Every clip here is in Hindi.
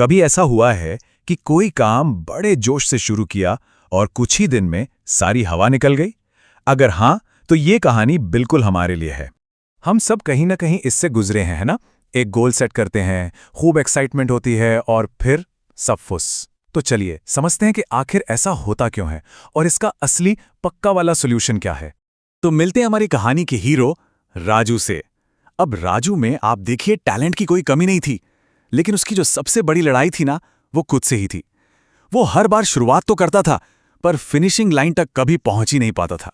कभी ऐसा हुआ है कि कोई काम बड़े जोश से शुरू किया और कुछ ही दिन में सारी हवा निकल गई? अगर हाँ, तो ये कहानी बिल्कुल हमारे लिए है। हम सब कहीं ना कहीं इससे गुजरे हैं, है ना? एक गोल सेट करते हैं, खूब एक्साइटमेंट होती है और फिर सब फुस। तो चलिए समझते हैं कि आखिर ऐसा होता क्यों है और इसका असली पक्का वाला सॉल्यूशन क्या है। तो मिलते हैं हमारी कहानी के हीरो राजू से। अब राजू में आप देखिए टैलेंट की कोई कमी नहीं थी, लेकिन उसकी जो सबसे बड़ी लड़ाई थी ना, वो खुद से ही थी। वो हर बार शुरुआत तो करता था, पर फिनिशिंग लाइन तक कभी पहुंच ही नहीं पाता था।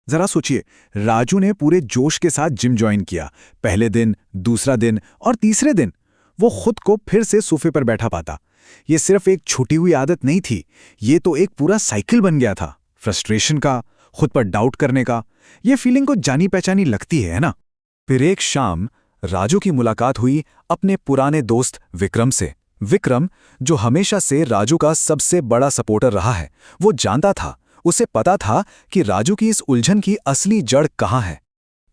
जरा सोचिए, राजू ने पूरे जोश के साथ जिम ज्वाइन किया। पहले दिन, दूसरा दिन और तीसरे दिन वो खुद को फिर से सोफे पर बैठा पाता। ये सिर्फ एक छूटी हुई आदत नहीं थी, ये तो एक पूरा साइकिल बन गया था। फ्रस्ट्रेशन का, खुद पर डाउट करने का। ये फीलिंग को जानी पहचानी लगती है ना? फिर एक शाम राजू की मुलाकात हुई अपने पुराने दोस्त विक्रम से। विक्रम, जो हमेशा से राजू का सबसे बड़ा सपोर्टर रहा है, वो जानता था, उसे पता था कि राजू की इस उलझन की असली जड़ कहाँ है।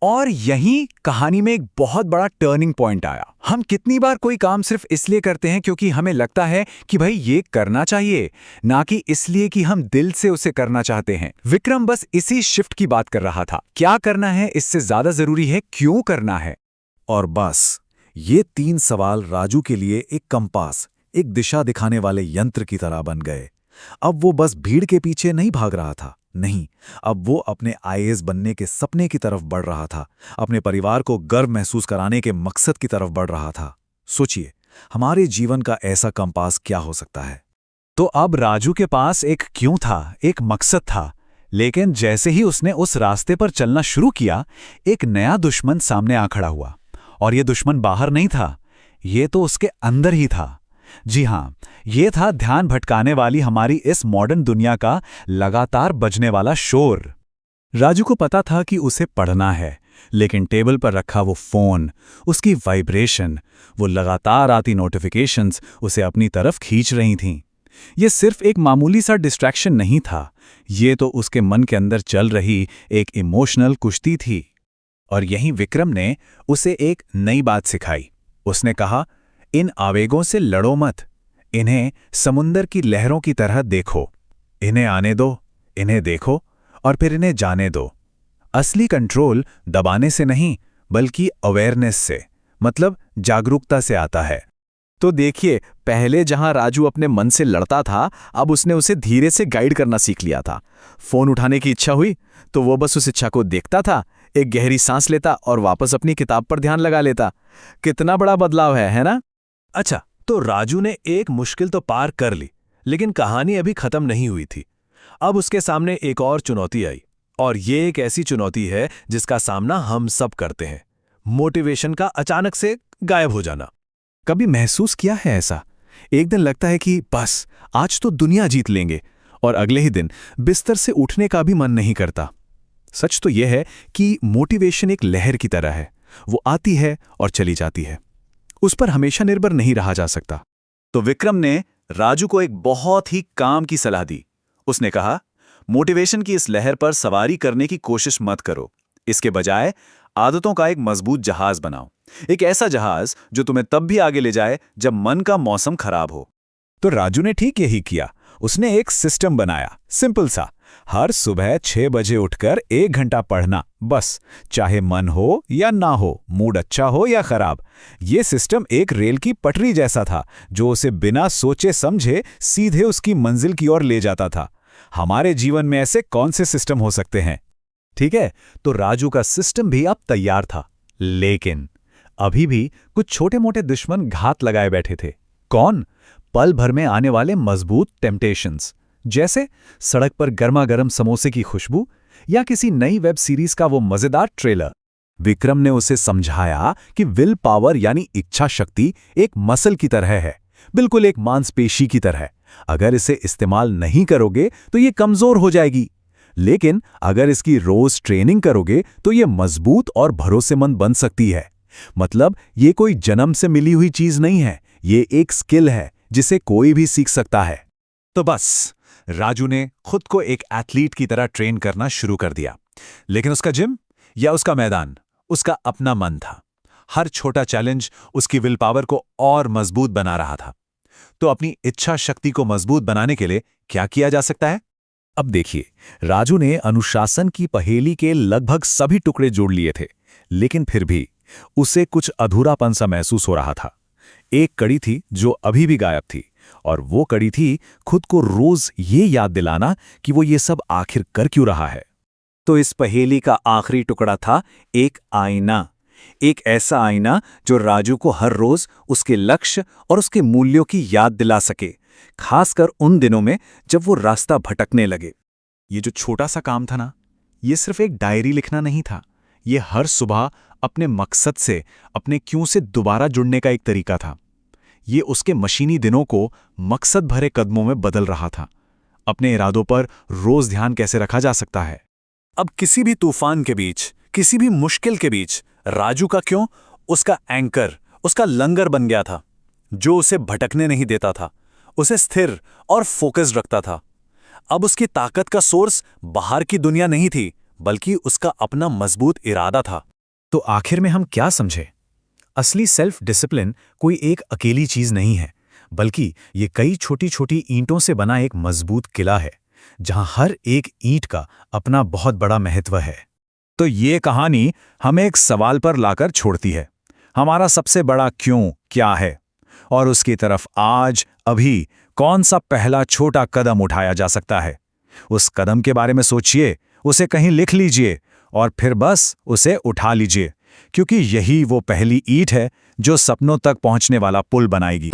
और यहीं कहानी में एक बहुत बड़ा टर्निंग पॉइंट आया। हम कितनी बार कोई काम सिर्फ इसलिए करते हैं क्योंकि हमें लगता है कि भाई ये करना चाहिए, ना कि इसलिए कि हम दिल से उसे करना चाहते हैं। विक्रम बस इसी शिफ्ट की बात कर रहा था। क्या करना है इससे ज्यादा जरूरी है क्यों करना है। और बस ये 3 सवाल राजू के लिए एक कंपास, एक दिशा दिखाने वाले यंत्र की तरह बन गए। अब वो बस भीड़ के पीछे नहीं भाग रहा था, नहीं, अब वो अपने आईएएस बनने के सपने की तरफ बढ़ रहा था, अपने परिवार को गर्व महसूस कराने के मकसद की तरफ बढ़ रहा था। सोचिए, हमारे जीवन का ऐसा कंपास क्या हो सकता है? तो अब राजू के पास एक क्यों था, एक मकसद था, लेकिन जैसे ही उसने उस रास्ते पर चलना शुरू किया, एक नया दुश्मन सामने आ खड़ा हुआ। और ये दुश्मन बाहर नहीं था, ये तो उसके अंदर ही था। जी हां, ये था ध्यान भटकाने वाली हमारी इस मॉडर्न दुनिया का लगातार बजने वाला शोर। राजू को पता था कि उसे पढ़ना है, लेकिन टेबल पर रखा वो फोन, उसकी वाइब्रेशन, वो लगातार आती नोटिफिकेशंस उसे अपनी तरफ खींच रही थीं। ये सिर्फ एक मामूली सा डिस्ट्रैक्शन नहीं था, ये तो उसके मन के अंदर चल रही एक इमोशनल कुश्ती थी। और यहीं विक्रम ने उसे एक नई बात सिखाई। उसने कहा, इन आवेगों से लड़ो मत, इन्हें समुंदर की लहरों की तरह देखो। इन्हें आने दो, इन्हें देखो और फिर इन्हें जाने दो। असली कंट्रोल दबाने से नहीं, बल्कि अवेयरनेस से, मतलब जागरूकता से आता है। तो देखिए, पहले जहां राजू अपने मन से लड़ता था, अब उसने उसे धीरे से गाइड करना सीख लिया था। फोन उठाने की इच्छा हुई तो वो बस उस इच्छा को देखता था, एक गहरी सांस लेता और वापस अपनी किताब पर ध्यान लगा लेता। कितना बड़ा बदलाव है ना? अच्छा, तो राजू ने एक मुश्किल तो पार कर ली, लेकिन कहानी अभी खत्म नहीं हुई थी। अब उसके सामने एक और चुनौती आई, और ये एक ऐसी चुनौती है जिसका सामना हम सब करते हैं। मोटिवेशन का अचानक से गायब हो जाना। कभी महसूस किया है ऐसा? एक दिन लगता है कि बस आज तो दुनिया जीत लेंगे, और अगले ही दिन बिस्तर से उठने का भी मन नहीं करता। सच तो यह है कि मोटिवेशन एक लहर की तरह है, वो आती है और चली जाती है, उस पर हमेशा निर्भर नहीं रहा जा सकता। तो विक्रम ने राजू को एक बहुत ही काम की सलाह दी। उसने कहा, मोटिवेशन की इस लहर पर सवारी करने की कोशिश मत करो, इसके बजाय आदतों का एक मजबूत जहाज बनाओ। एक ऐसा जहाज जो तुम्हें तब भी आगे ले जाए जब मन का मौसम खराब हो। तो राजू ने ठीक यही किया। उसने एक सिस्टम बनाया, सिंपल सा। हर सुबह 6 बजे उठकर 1 घंटा पढ़ना, बस, चाहे मन हो या ना हो, मूड अच्छा हो या खराब। ये सिस्टम एक रेल की पटरी जैसा था, जो उसे बिना सोचे समझे सीधे उसकी मंजिल की ओर ले जाता था। हमारे जीवन में ऐसे कौन से सिस्टम हो सकते हैं? ठीक है, तो राजू का सिस्टम भी अब तैयार था, लेकिन अभी भी कुछ छोटे मोटे दुश्मन घात लगाए बैठे थे। कौन? पल भर में आने वाले मजबूत टेम्पटेशंस, जैसे सड़क पर गर्मा गर्म समोसे की खुशबू या किसी नई वेब सीरीज का वो मजेदार ट्रेलर। विक्रम ने उसे समझाया कि विल पावर यानी इच्छा शक्ति एक मसल की तरह है, बिल्कुल एक मांसपेशी की तरह। अगर इसे इस्तेमाल नहीं करोगे तो ये कमजोर हो जाएगी, लेकिन अगर इसकी रोज ट्रेनिंग करोगे तो ये मजबूत और भरोसेमंद बन सकती है। मतलब ये कोई जन्म से मिली हुई चीज नहीं है, ये एक स्किल है जिसे कोई भी सीख सकता है। तो बस राजू ने खुद को एक एथलीट की तरह ट्रेन करना शुरू कर दिया, लेकिन उसका जिम या उसका मैदान, उसका अपना मन था। हर छोटा चैलेंज उसकी विल पावर को और मजबूत बना रहा था। तो अपनी इच्छा शक्ति को मजबूत बनाने के लिए क्या किया जा सकता है? अब देखिए, राजू ने अनुशासन की पहेली के लगभग सभी टुकड़े जोड़ लिए थे, लेकिन फिर भी उसे कुछ अधूरापन सा महसूस हो रहा था। एक कड़ी थी जो अभी भी गायब थी, और वो कड़ी थी खुद को रोज ये याद दिलाना कि वो ये सब आखिर कर क्यों रहा है। तो इस पहेली का आखिरी टुकड़ा था एक आईना। एक ऐसा आईना जो राजू को हर रोज उसके लक्ष्य और उसके मूल्यों की याद दिला सके, खासकर उन दिनों में जब वो रास्ता भटकने लगे। ये जो छोटा सा काम था ना, ये सिर्फ एक डायरी लिखना नहीं था। ये हर सुबह अपने मकसद से, अपने क्यों से दोबारा जुड़ने का एक तरीका था। ये उसके मशीनी दिनों को मकसद भरे कदमों में बदल रहा था। अपने इरादों पर रोज ध्यान कैसे रखा जा सकता है। अब किसी भी तूफान के बीच, किसी भी मुश्किल के बीच राजू का क्यों उसका एंकर, उसका लंगर बन गया था, जो उसे भटकने नहीं देता था, उसे स्थिर और फोकस्ड रखता था। अब उसकी ताकत का सोर्स बाहर की दुनिया नहीं थी, बल्कि उसका अपना मजबूत इरादा था। तो आखिर में हम क्या समझे? असली सेल्फ डिसिप्लिन कोई एक अकेली चीज नहीं है, बल्कि ये कई छोटी छोटी ईंटों से बना एक मजबूत किला है, जहां हर एक ईंट का अपना बहुत बड़ा महत्व है। तो ये कहानी हमें एक सवाल पर लाकर छोड़ती है। हमारा सबसे बड़ा क्यों क्या है, और उसकी तरफ आज अभी कौन सा पहला छोटा कदम उठाया जा सकता है। उस कदम के बारे में सोचिए, उसे कहीं लिख लीजिए और फिर बस उसे उठा लीजिए, क्योंकि यही वो पहली ईंट है जो सपनों तक पहुंचने वाला पुल बनाएगी।